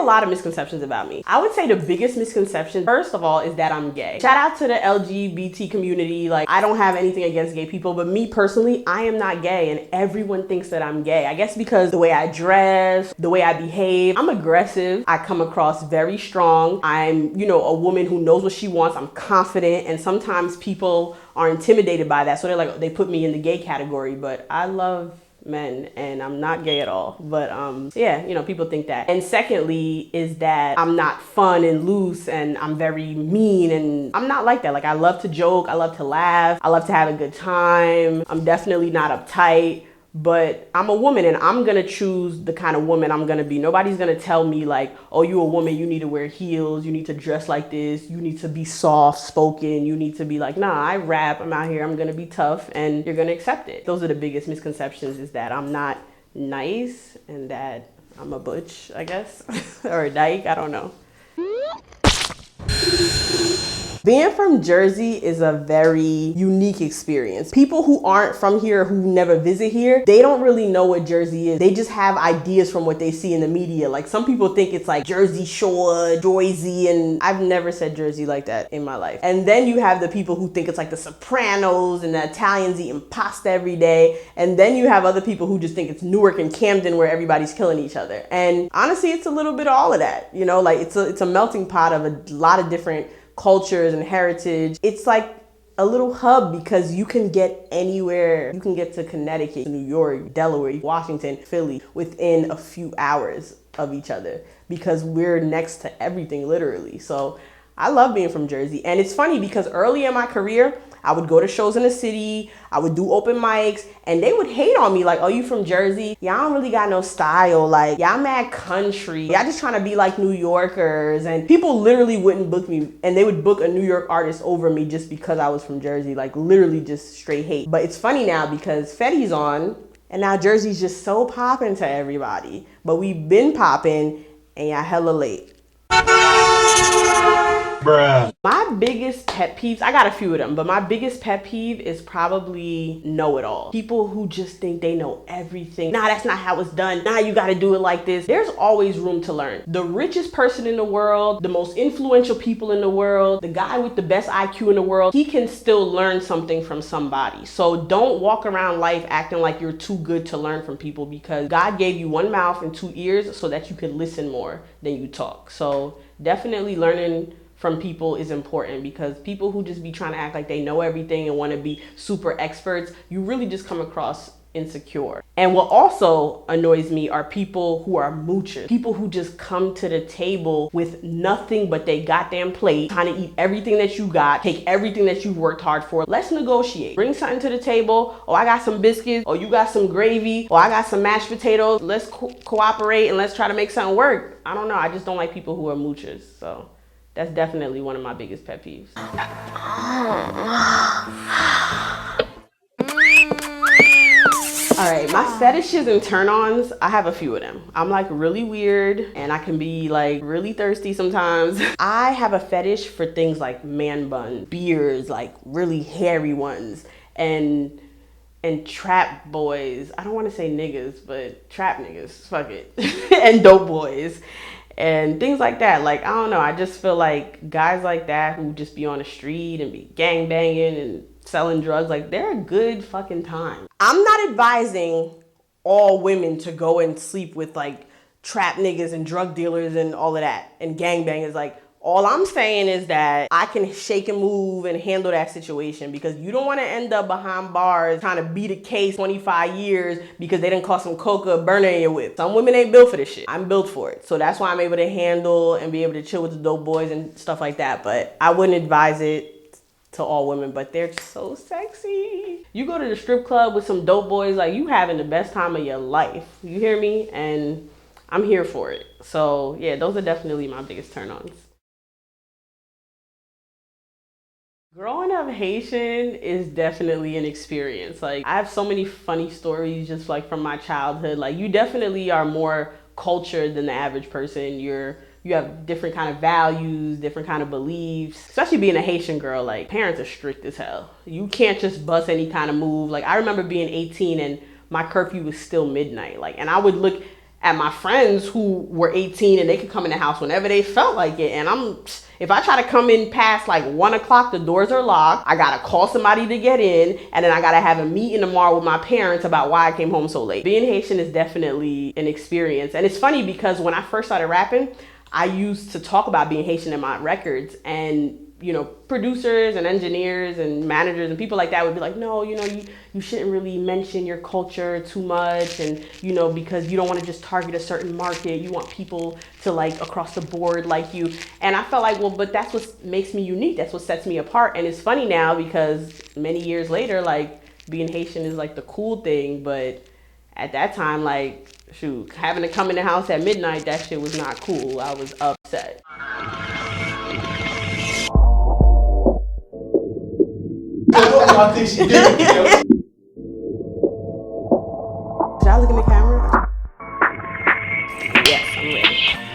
lot of misconceptions about me. I would say the biggest misconception, first of all, is that I'm gay. Shout out to the LGBT community. Like, I don't have anything against gay people, but me personally, I am not gay, and everyone thinks that I'm gay. I guess because the way I dress, the way I behave, I'm aggressive. I come across very strong. I'm, you know, a woman who knows what she wants. I'm confident, and sometimes people are intimidated by that. So they're like, they put me in the gay category, but I love men and I'm not gay at all. But yeah, you know, people think that. And secondly is that I'm not fun and loose and I'm very mean, and I'm not like that. Like, I love to joke, I love to laugh, I love to have a good time. I'm definitely not uptight. But I'm a woman and I'm gonna choose the kind of woman I'm gonna be. Nobody's gonna tell me like, oh, you a woman, you need to wear heels, you need to dress like this, you need to be soft spoken, you need to be like, nah, I rap, I'm out here, I'm gonna be tough, and you're gonna accept it. Those are the biggest misconceptions, is that I'm not nice and that I'm a butch, I guess, or a dyke, I don't know. Being from Jersey is a very unique experience. People who aren't from here, who never visit here, they don't really know what Jersey is. They just have ideas from what they see in the media. Like, some people think it's like Jersey Shore, Jersey, and I've never said Jersey like that in my life. And then you have the people who think it's like the Sopranos and the Italians eating pasta every day. And then you have other people who just think it's Newark and Camden where everybody's killing each other. And honestly, it's a little bit of all of that. You know, like, it's a melting pot of a lot of different cultures and heritage. It's like a little hub because you can get anywhere. You can get to Connecticut, New York, Delaware, Washington, Philly within a few hours of each other because we're next to everything, literally. So I love being from Jersey. And it's funny because early in my career, I would go to shows in the city, I would do open mics, and they would hate on me like, oh, you from Jersey? Y'all don't really got no style. Like, y'all mad country. Y'all just trying to be like New Yorkers. And people literally wouldn't book me, and they would book a New York artist over me just because I was from Jersey. Like, literally just straight hate. But it's funny now because Fetty's on, and now Jersey's just so popping to everybody. But we've been popping, and y'all hella late. Bruh. My biggest pet peeves, I got a few of them, but my biggest pet peeve is probably know-it-all. People who just think they know everything. Nah, that's not how it's done. Nah, you gotta do it like this. There's always room to learn. The richest person in the world, the most influential people in the world, the guy with the best IQ in the world, he can still learn something from somebody. So don't walk around life acting like you're too good to learn from people, because God gave you one mouth and two ears so that you could listen more than you talk. So definitely learning from people is important, because people who just be trying to act like they know everything and want to be super experts, you really just come across insecure. And what also annoys me are people who are moochers. People who just come to the table with nothing but they goddamn plate, trying to eat everything that you got, take everything that you've worked hard for. Let's negotiate. Bring something to the table. Oh, I got some biscuits. Oh, you got some gravy. Oh, I got some mashed potatoes. Let's cooperate and let's try to make something work. I don't know. I just don't like people who are moochers. So that's definitely one of my biggest pet peeves. All right, my fetishes and turn-ons, I have a few of them. I'm like really weird and I can be like really thirsty sometimes. I have a fetish for things like man buns, beards, like really hairy ones, and trap boys. I don't want to say niggas, but trap niggas, fuck it. And dope boys. And things like that. Like, I don't know, I just feel like guys like that who just be on the street and be gang banging and selling drugs, like, they're a good fucking time. I'm not advising all women to go and sleep with like trap niggas and drug dealers and all of that and gang bangers. Like, all I'm saying is that I can shake and move and handle that situation, because you don't want to end up behind bars trying to beat a case 25 years because they didn't caught some coca burner in your whip. Some women ain't built for this shit. I'm built for it. So that's why I'm able to handle and be able to chill with the dope boys and stuff like that. But I wouldn't advise it to all women, but they're so sexy. You go to the strip club with some dope boys, like, you having the best time of your life. You hear me? And I'm here for it. So yeah, those are definitely my biggest turn-ons. Growing up Haitian is definitely an experience. Like, I have so many funny stories just like from my childhood. Like, you definitely are more cultured than the average person. You have different kind of values, different kind of beliefs. Especially being a Haitian girl, like, parents are strict as hell. You can't just bust any kind of move. Like, I remember being 18 and my curfew was still midnight. Like, and I would look at my friends who were 18 and they could come in the house whenever they felt like it. And if I try to come in past like 1 o'clock, the doors are locked. I gotta call somebody to get in, and then I gotta have a meeting tomorrow with my parents about why I came home so late. Being Haitian is definitely an experience. And it's funny because when I first started rapping, I used to talk about being Haitian in my records, and producers and engineers and managers and people like that would be like, no, you shouldn't really mention your culture too much, and because you don't want to just target a certain market. You want people to like across the board like you. And I felt like, well, but that's what makes me unique. That's what sets me apart. And it's funny now because many years later, like being Haitian is like the cool thing, but at that time, like, shoot, having to come in the house at midnight, that shit was not cool. I was upset. I think she did. Should I look in the camera? Yes, I'm ready.